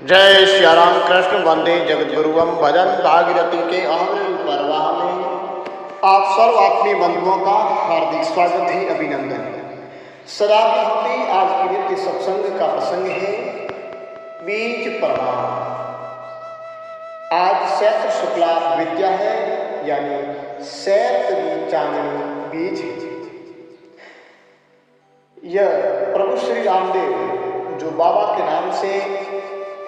जय श्री राम कृष्ण वंदे जगत गुरुवम भजन भागीरथी के अहम परवाह में आप सर्व आत्मीय बंधुओं का हार्दिक स्वागत है, अभिनंदन है। सदा की भांति आज की नित्य सत्संग का प्रसंग है बीज प्रमाण। आज चैत्र शुक्ला विद्या है, यानी शैत चांदनी बीज है। यह प्रभु श्री रामदेव जो बाबा के नाम से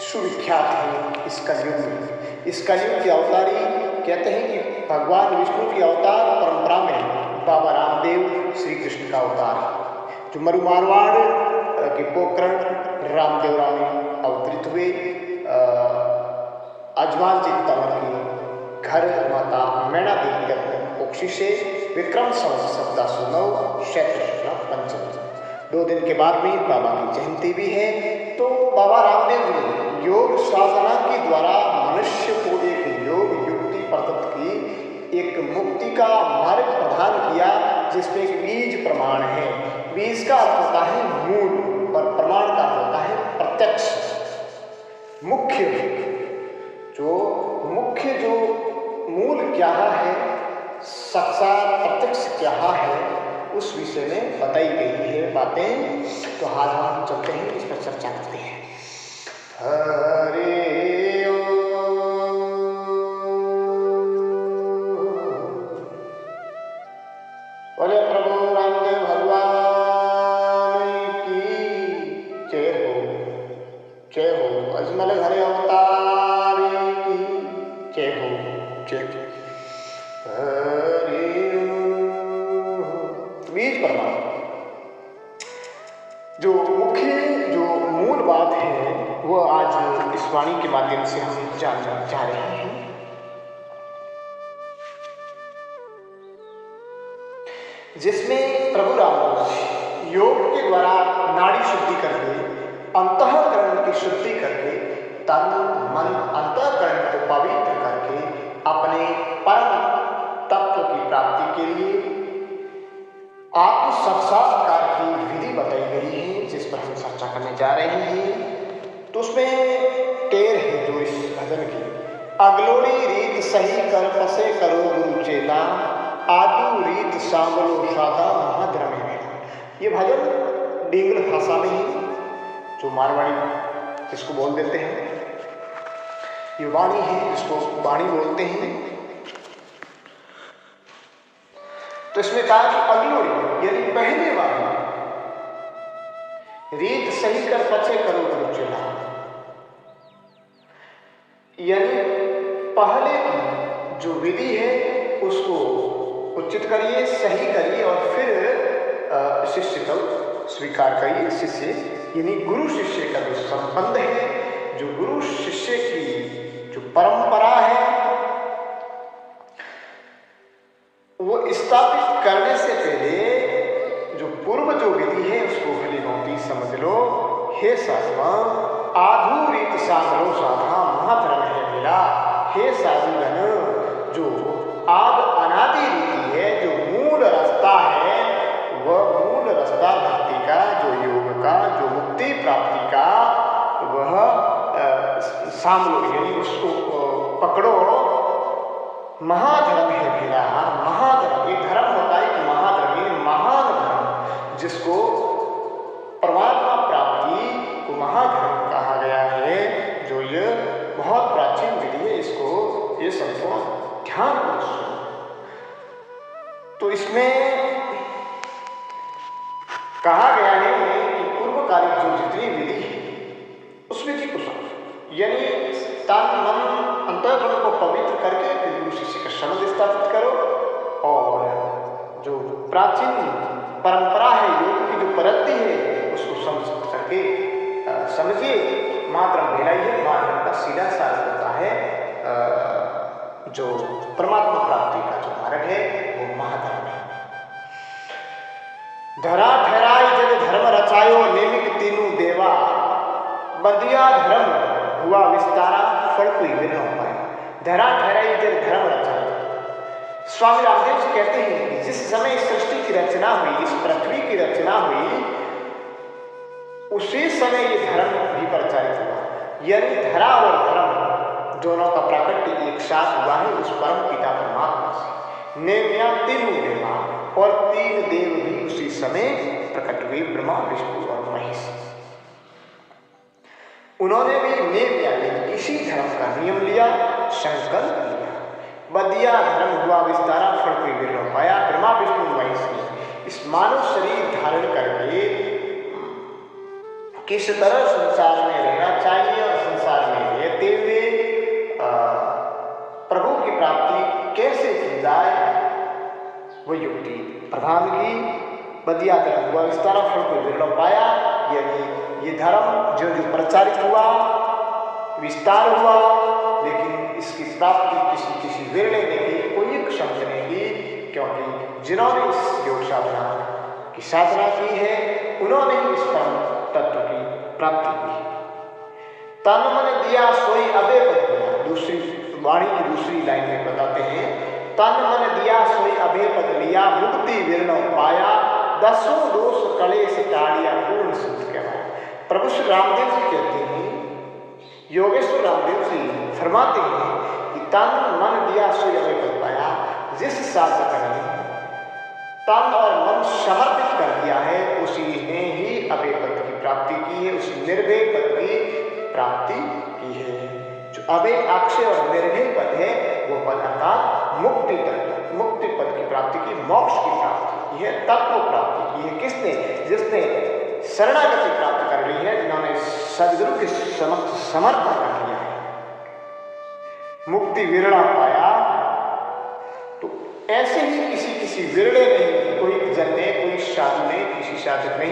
सुविख्यात है इस कलयुग में, इस कलयुग के अवतारी कहते हैं कि भगवान विष्णु की अवतार परंपरा में बाबा रामदेव श्री कृष्ण का अवतार है, जो मरु मारवाड़ के पोखरण रामदेवरा में अवतरित हुए। अजमान चित्तवर के घर माता मैना देवी अपने कुक्षी से विक्रम संवत 1709 चैत्र शुक्ला पंचमी 2 दिन के बाद में बाबा की जयंती भी है। तो बाबा रामदेव जी योग साधना के द्वारा मनुष्य को एक योग युक्ति प्रदत्त की, एक मुक्ति का मार्ग प्रदान किया, जिसमें एक बीज प्रमाण है। बीज का अर्थ होता है मूल और प्रमाण का अर्थ होता है प्रत्यक्ष। मुख्य जो मूल क्या है, साक्षात प्रत्यक्ष क्या है, उस विषय में बताई गई है बातें। तो आज हम चलते हैं, इस पर चर्चा करते हैं। हरे बोले प्रभु रामदेव भगवान की जय हो, जय हो। अजमल घरे अवतार की जय हो, जय हो। बीज प्रमाण जो मूल बात है, वो आज इस वाणी के माध्यम से हम जानना चाह रहे हैं। जिसमें प्रभु रामदेव योग के द्वारा नाड़ी शुद्धि करके, अंतःकरण की शुद्धि करके, तन मन अंतःकरण को पवित्र करके अपने परम तत्व की प्राप्ति के लिए आत्म साक्षात्कार की विधि बताई गई है, जिस पर हम चर्चा करने जा रहे हैं। तो उसमें टेर है जो इस भजन की, अगलोड़ी रीत सही कर पसे करो गुरु चेला, आदू रीत सांबलो सादा महाधर्म है। ये भजन डिंगल भाषा में ही, जो मारवाड़ी जिसको बोल देते हैं, ये वाणी है जिसको वाणी बोलते हैं। तो इसमें कहा कि अगलोड़ी यानी पहले वाली रीत सही कर पचे करो गुरु चेला, यानी पहले की जो विधि है उसको उचित करिए, सही करिए और फिर शिष्य को स्वीकार करिए। शिष्य यानी गुरु शिष्य का जो संबंध है, जो गुरु शिष्य की जो परंपरा है, वो स्थापित करने से पहले जो पूर्व जो विधि है उसको भली भांति समझ लो। हे साधुआ आधु रीत सांगलो साधा महाधर्म है मेरा। हे साधुगण, जो आद अनादि रीति है, जो मूल रास्ता है, वह मूल रास्ता भक्ति का, जो योग का, जो मुक्ति प्राप्ति का, वह सांगलो यानी उसको पकड़ो। महाधर्म है मेरा। महाधर्म एक धर्म होता है कि महाधर्म यानी महान धर्म, जिसको परमात्मा प्राप्ति को महाधर्म कहा गया है, जो ये बहुत प्राचीन विधि है, इसको ये समझो ध्यान पूर्वक। तो इसमें कहा गया है कि पूर्वकालिक जो जितनी विधि है उस विधि को समझो, यानी तन मन अंतःकरण को पवित्र करके गुरु शिष्य का संबंध स्थापित करो, और जो प्राचीन परंपरा है, योग की जो पद्धति है, उसको समझ करके समझिए। माधर्म भेलाइए, माधर्म का सीधा सार होता है जो परमात्मा प्राप्ति का जो मार्ग है, वो महाधर्म है। धरा ठहराई जब धर्म रचायो, नेमिक तीनू देवा, बंदिया धर्म हुआ विस्तारा, फल कोई भी न पाए। धरा ठहराई जब धर्म रचायो, स्वामी रामदेव जी कहते हैं कि जिस समय इस सृष्टि की रचना हुई, इस पृथ्वी की रचना हुई, उसी समय ये धर्म भी प्रचारित हुआ। यानी धरा और धर्म दोनों का प्राकट्य एक साथ हुआ है उस परम पिता परमात्मा से। नेम्या तीनों देवा और तीन देव भी उसी समय प्रकट हुए, ब्रह्मा विष्णु और महेश। उन्होंने भी नेम यानी इसी धर्म का नियम लिया, संकल्प लिया। बदिया धर्म हुआ विस्तारा, फल कोई विरल पाया। ब्रह्मा विष्णु महेश ने इस मानव शरीर धारण करके किस तरह संसार में रहना चाहिए और संसार में रहते हुए प्रभु की प्राप्ति कैसे की जाए, वो युक्ति प्रधान की। बदिया धर्म हुआ विस्तारा, फल कोई विरल पाया। यानी ये धर्म जो जो प्रचारित हुआ, विस्तार हुआ, लेकिन इसकी प्राप्ति किसी किसी विरले ने की, कोई एक समझने की, क्योंकि जिन्होंने इस योग साधना की साधना की है उन्होंने ही इस परम तत्व की प्राप्ति की। तन मन दिया सोई अबे पद दिया, दूसरी वाणी की दूसरी लाइन में बताते हैं, तन मन दिया सोई अभे पद लिया, मुक्ति विरल पाया, दसों दोष कलेश टाड़िया, पूर्ण सिद्ध कहवाया। प्रभु श्री रामदेव जी कहते हैं, योगेश्वर रामदेव जी फरमाते हैं कि तन मन दिया सोई अभे पद पाया। जिस साधक ने तन और मन समर्पित कर दिया है उसी ने ही अभय पद की प्राप्ति की है, उसी निर्भय पद की प्राप्ति की है। जो अभय अक्षय और निर्भय पद है वो पद अर्थात मुक्ति तत्व, मुक्ति पद की प्राप्ति की, मोक्ष की प्राप्ति की है, तत्व प्राप्ति की है। किसने? जिसने शरणागति प्राप्त कर ली है, जिन्होंने सदगुरु के समक्ष समर्पण कर लिया है, मुक्ति विरला पाया। तो ऐसे ही किसी किसी विरले नहीं, कोई जन ने, कोई साधु ने, किसी साधक ने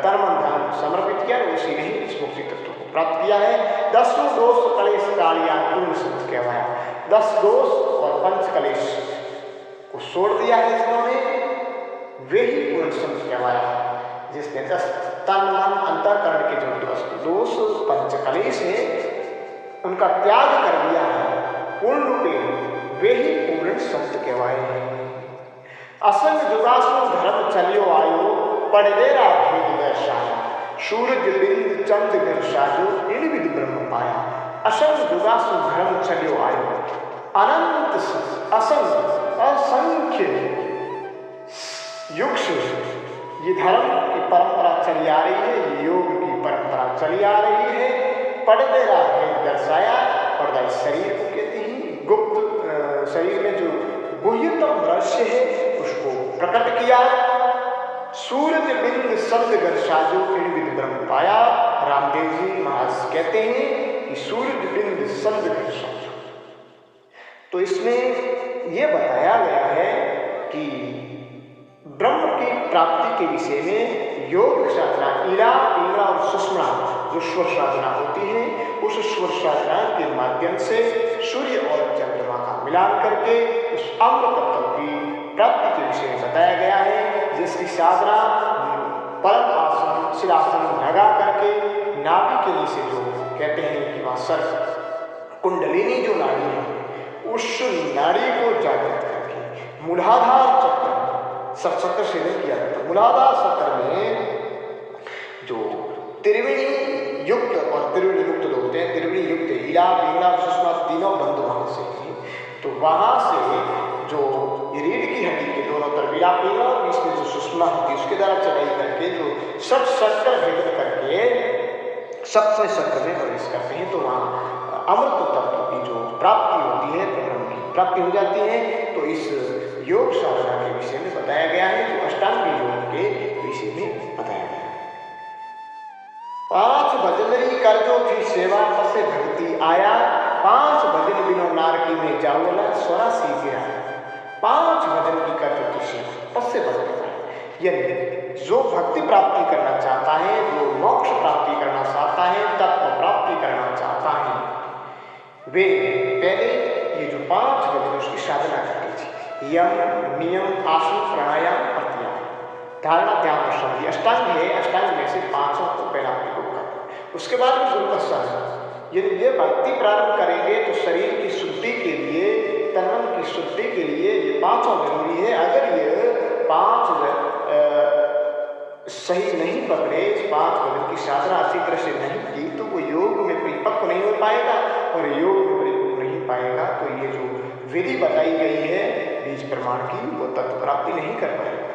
तन मन धन समर्पित किया, उसी ने ही इस मुक्ति तत्व को प्राप्त किया है। दसों दोष कलेश कालिया पूर्ण सिद्ध कहवाया। 10 दोष और पंच कलेश को छोड़ दिया है जिन्होंने, वे ही पूर्ण सिद्ध कहवाया। जिसने 10 तन मन अंतःकरण के जो दोष पंच कलेश है उनका त्याग कर दिया है पूर्ण रूपे, वे ही पूर्ण संत कहवाए। असंग जुगासु धर्म चलियो आयो, पड़देरा भेद दर्शाया, सूरज बिंद चंद घर साजो, इन विद ब्रह्म पाया। असंग जुगासु धर्म चलियो आयो, अनंत असंग असंख्य युग से ये धर्म की परंपरा चली आ रही है, ये योग की परंपरा चली आ रही है। पड़देरा भेद दर्शाया, पर्दा इस शरीर को कहते हैं, गुप्त शरीर में जो गुह्यतम रहस्य है उसको प्रकट किया। सूरज बिंद शब्द घर साजो, इन विद ब्रह्म पाया। रामदेव जी महाराज कहते हैं कि सूरज बिंद शब्द घर साजो। तो इसमें यह बताया गया है कि ब्रह्म की प्राप्ति के विषय में योग साधना, इला पिंगला और सुषमा जो स्वर साधना होती है, उस स्वर साधना के माध्यम से सूर्य और चंद्रमा का मिलान करके उस अमृत तत्व की प्राप्ति के विषय में बताया गया है। जिसकी साधना परम आसन शिरासन लगा करके नाभि के नीचे जो कहते हैं कि वहाँ सर्प कुंडलिनी जो नाड़ी है उस नाड़ी को जागृत करके मूलाधार चक्र चक्र से नहीं किया जाता। मूलाधार चक्र में जो त्रिवेणी युक्त और त्रिवेणी मुक्त लोग होते हैं, त्रिवेणी युक्त इला पिंगला सुषमा तीनों बंद वहां से हैं, तो वहां से जो रीढ़ की हड्डी के दोनों तरफ इला पिंगला और बीच में जो सुषमा होती है उसके द्वारा चढ़ाई करके जो सब चक्र भेदन करके सप्तम चक्र में प्रवेश करते हैं, तो वहाँ अमृत तत्व की जो प्राप्ति होती है, ब्रह्म की प्राप्ति हो जाती है। तो इस योग साधना के विषय में बताया गया है, जो अष्टांग योग के विषय में बताया गया है। 5 भजनरी कर जो थी सेवा, पसे भक्ति आया, 5 भजन बिनो नारकी में जाओला, 84 गिरा। 5 भजन की कर जो थी सेवा, पसे भक्ति आया। यानी जो भक्ति प्राप्ति करना चाहता है, जो मोक्ष प्राप्ति करना चाहता है, तत्व प्राप्ति करना चाहता है, वे पहले ये जो 5 भजन उसकी साधना करनी चाहिए। यम नियम आसन प्राणायाम प्रत्याहार, धारणा ध्यान और समाधि अष्टांग है। अष्टांग में से 5 को पहला प्रयोग करना, उसके बाद में गुरु का साधन। यदि ये भक्ति प्रारंभ करेंगे तो शरीर की शुद्धि के लिए, तन मन की शुद्धि के लिए ये 5 जरूरी है। अगर ये 5 सही नहीं पकड़े, इस 5 भजन की साधना अच्छी तरह से नहीं की, तो वो योग में परिपक्व पाएगा और योग में परिपूर्ण नहीं पाएगा तो ये जो विधि बताई गई है बीज प्रमाण की वो तत्व प्राप्ति नहीं कर पाएगा।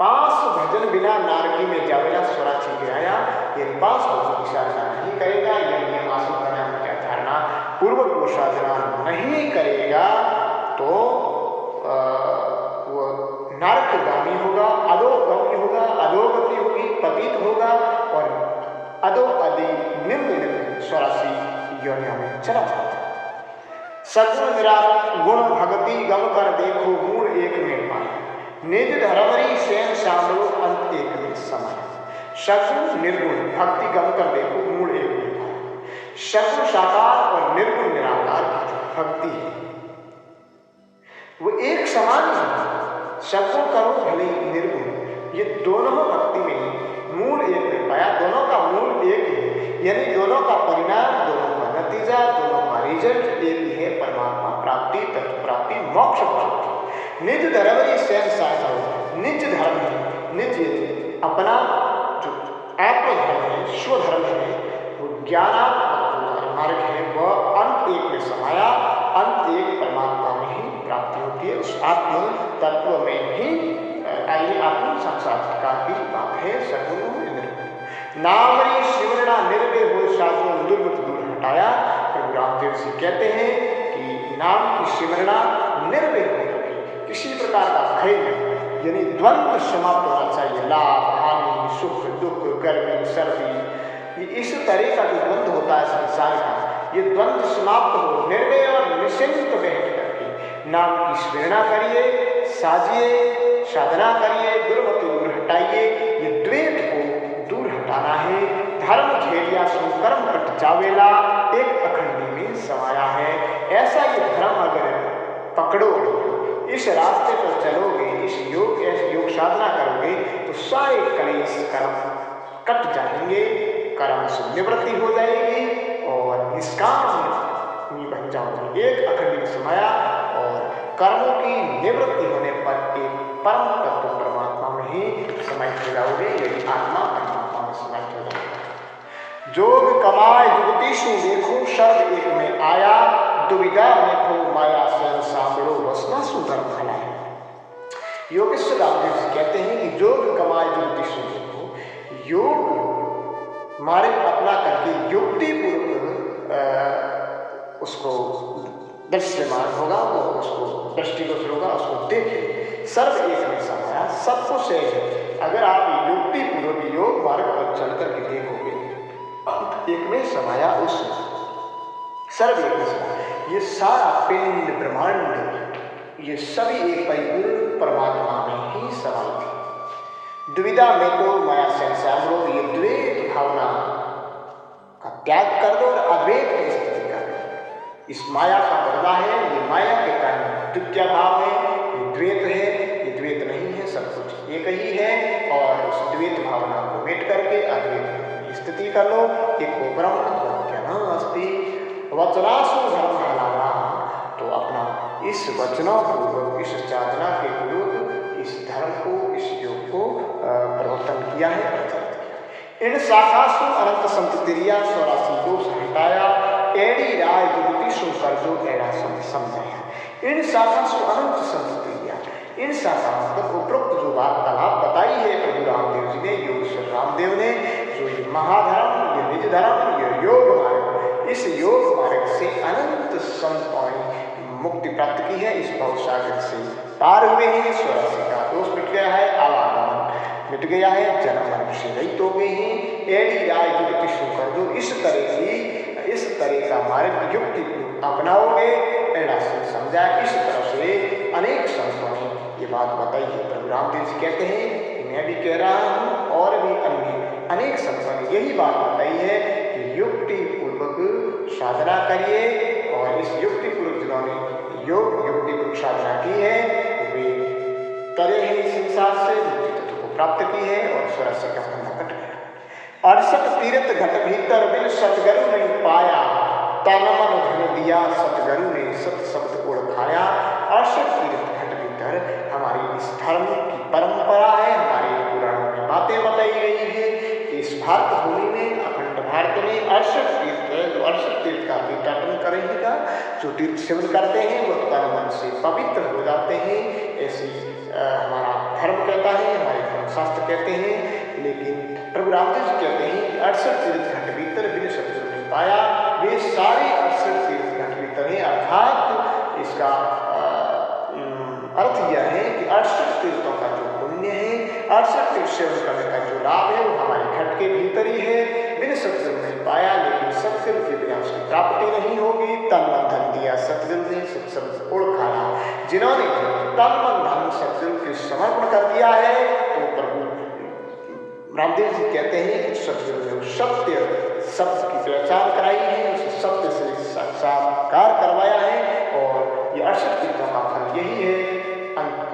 पास भजन बिना नारकी में जावेला स्वराची गिराया, यदि पास भजन की साधना नहीं करेगा, यह नियम आसन प्राणायाम की धारणा पूर्वक वो साधना नहीं करेगा तो वो नारकगामी होगा, अधोगामी होगा, अधोगति होगी, पतित होगा और अधो आदि निम्न स्वरासी योनियों में चला जाता है। सगुण निरात गुण भगति गम कर देखो मूल एक में पाए, निज धर्मरी स्वयं शामलो अंत एक में समय। सगुण निर्गुण भक्ति गम कर देखो मूल एक में पाए। सगुण साकार और निर्गुण निराकार की जो भक्ति है वो एक समान है। सगुण करो भले निर्गुण, ये दोनों भक्ति में मूल एक में पाया, दोनों का मूल एक है, यानी दोनों का परिणाम, दोनों का नतीजा, दोनों का रिजल्ट एक ही है, परमात्मा प्राप्ति, तत्व प्राप्ति, मोक्ष प्राप्ति। निज धर्म स्वयं साधन, निज धर्म है, निज अपना जो आत्मधर्म है, स्वधर्म है, वो ज्ञानात्मक मार्ग है, वह अंत एक में समाया, अंत एक परमात्मा में ही प्राप्ति होती है। उस आत्म तत्व में ही आत्म साक्षात्कार की बात है। सगुण नामरी शिवरणा निर्भय हो साधु दुर्मत दूर हटाया। प्रभु रामदेव जी कहते हैं कि नाम की शिवरणा निर्भय हो, किसी प्रकार का भय नहीं, यानी द्वंद्व समाप्त होना चाहिए। लाभ हानि, सुख दुख, गर्मी सर्दी, ये इस तरह का जो द्वंद्व होता है संसार का, ये द्वंद्व समाप्त हो, निर्भय और निश्चिंत बैठ करके नाम की स्मरणा करिए, साजिए, साधना करिए, दुर्मति दूर हटाइए। ये द्वैत को दूर हटाना है। धर्म खेलिया सुकर्म कट जावेला, एक अखंडी में समाया है। ऐसा ये धर्म अगर पकड़ोगे, इस रास्ते पर चलोगे, इस योग साधना करोगे तो सारे कलेश कर्म कट जाएंगे, कर्म से निवृत्ति हो जाएगी और निष्काम बन जाओगे। एक अखंड में समाया और कर्मों की निवृत्ति होने पर एक परम तत्व परमात्मा में ही समाहित हो जाओगे। यदि आत्मा परमात्मा में समाहित हो जाएगा। जोग कमाए जुगतीशु देखो सर्व एक में आया, दुविधा में खो माया स्वयं सांभलो वसना सुधर भलाया। योगेश्वर रामदेव जी कहते हैं कि जोग कमाए जुगतीशु देखो, योग मार्ग अपना करके युक्ति पूर्वक उसको दृश्यमान होगा, वो उसको दृष्टिगोचर होगा, उसको देखे। सर्व एक में समाया, सबको से अगर आप युक्ति पूर्वक योग मार्ग पर चल करके देखोगे, अंत एक में समाया, उस सर्व एक में समाया। ये सारा पिंड ब्रह्मांड ये सभी एक परिपूर्ण परमात्मा में ही समाई थी। दुविधा में तो माया संसार लो, ये द्वैत भावना का त्याग कर दो और अद्वैत की स्थिति कर दो। इस माया का बदला है, ये माया के कारण द्वितीय भाव है, ये द्वैत है, ये द्वैत नहीं है, सब कुछ एक ही है। और उस द्वैत भावना को मिट करके अद्वैत की स्थिति कर लो। एको ब्रह्म ज्ञानास्ति वचनासु धर्म हलाना। तो अपना इस वचनों पूर्वक, इस साधना के पूर्वक इस धर्म को, इस योग को प्रवर्तन किया है, प्रचारित किया। इन शाखासु अनंत संततिरिया स्वराशि दोष हटाया, एड़ी राय जुगती सु कर जो एड़ा समझाया। इन शाखासु अनंत संततिरिया, इन शाखा मतलब उपरोक्त जो वार्तालाप बताई है प्रभु रामदेव जी ने, योगेश्वर रामदेव ने, जो ये महाधर्म, ये निज धर्म, ये योग मार्ग, इस योग मार्ग से अनंत संतों ने मुक्ति प्राप्त की है। इस भव सागर से पार हुए हैं, स्वराशि का दोष मिट गया है, आवागमन मिट गया है, जन्म मरण से रहित हो गए हैं। एड़ी राय जुगती सु कर जो इस तरह का मार्ग युक्ति अपनाओगे, एड़ा से समझा। इस तरह से अनेक संतों ने ये बात बताई है। प्रभु रामदेव जी कहते हैं कि मैं भी कह रहा हूँ और भी अन्य अनेक संतों ने यही बात बताई है कि युक्ति पूर्वक साधना करिए। और इस युक्ति पूर्वक जिन्होंने योग युक्ति पूर्वक साधना की है वे तरे हैं संसार से, मुक्ति तत्व को प्राप्त की है और स्वराशि का फंदा कट गया। 68 तीर्थ घट भीतर बिन सतगुरु ने पाया, तन मन धन दिया सतगुरु ने सत शब्द ओढ़ खाया। 68 तीर्थ घट भीतर हमारी इस धर्म की परंपरा है, हमारे पुराणों में बातें बताई गई है कि इस भारत भूमि में, अखंड भारत में 68 तीर्थ है। जो 68 तीर्थ का रहेगा। जो तीर्थ सेवन करते हैं वो तन मन से पवित्र हो जाते हैं, ऐसी हमारा धर्म कहता है, हमारे धर्मशास्त्र कहते हैं। लेकिन प्रभु रामदेव जी कहते हैं कि 68 तीर्थ घट भीतर बिन सतगुरु नहीं पाया। वे सारे 68 तीर्थ घट भीतर हैं, अर्थात इसका अर्थ यह है कि 68 तीर्थों का जो पुण्य है, 68 तीर्थ सेवन करने का जो लाभ है वो हमारे घट के भीतर ही है। बिन सतगुरु नहीं पाया, लेकिन सतगुरु के बिना उसकी प्राप्ति नहीं होगी। तन मन धन दिया सतगुरु ने, सुख सब उड़ खाया। जिन्होंने तन मन धन सतगुरु के समर्पण कर दिया है तो प्रभु रामदेव जी कहते हैं कि सतगुरु ने सत्य शब्द की पहचान कराई है, उसे सत्य से साक्षात्कार करवाया है। और ये 68 तीर्थों का फल यही है,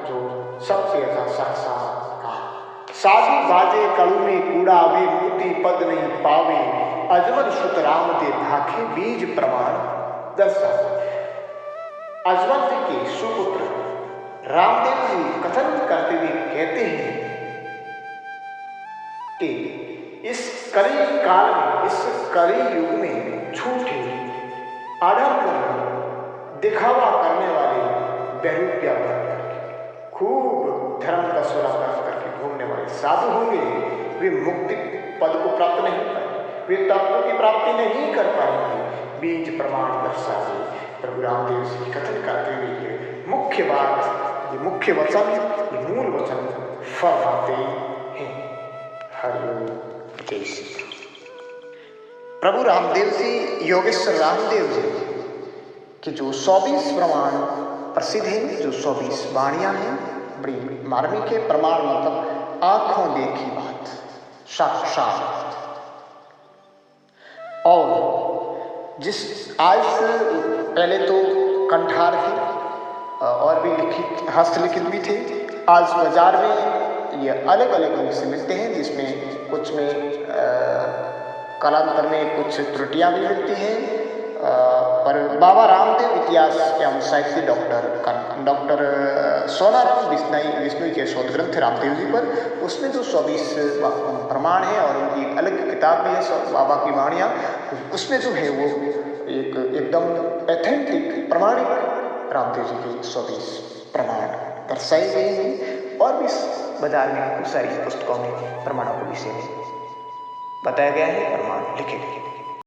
जो सत्य का साक्षात्कार। साधु बाजे कड़ू में कूड़ा वे मोती पद नहीं पावे, अजमल सुत राम दे भाखे बीज प्रमाण दर्शा। अजमल जी के सुपुत्र रामदेव जी कथन करते हुए कहते हैं कि इस कली काल में, इस कली युग में झूठे आडंबर दिखावा करने वाले बहरूपिया खूब धर्म का सुरा करके घूमने वाले साधु होंगे, वे मुक्ति पद को प्राप्त नहीं पाएंगे, वे तत्व की प्राप्ति नहीं कर पाएंगे। बीज प्रमाण दर्शा से प्रभु रामदेव जी कथन करते हुए मुख्य बात, ये मुख्य वचन, ये मूल वचन फरमाते हैं। हरि जय श्री प्रभु रामदेव जी, योगेश्वर रामदेव जी के जो 24 प्रमाण प्रसिद्ध हैं, जो 24 वाणियां हैं, बड़ी मार्मिक है। प्रमाण मतलब आंखों देखी बात, साक्षात। और जिस आज से पहले तो कंठार थे और भी लिखित हस्तलिखित भी थे, आज बाजार में ये अलग अलग रूप से मिलते हैं, जिसमें कुछ में कालांतर में कुछ त्रुटियां भी मिलती हैं। पर बाबा रामदेव इतिहास एवं साहित्य डॉक्टर सोनाराम विष्णु के शोध ग्रंथ रामदेव जी पर, उसमें जो 24 प्रमाण है और उनकी अलग किताब भी है बाबा की वाणियाँ, उसमें जो है वो एकदम ऑथेंटिक प्रमाणिक रामदेव जी के 24 प्रमाण दर्शाए गए हैं। और भी बाजार में खूब सारी पुस्तकों में प्रमाणों के विषय में बताया गया है, प्रमाण लिखे गए।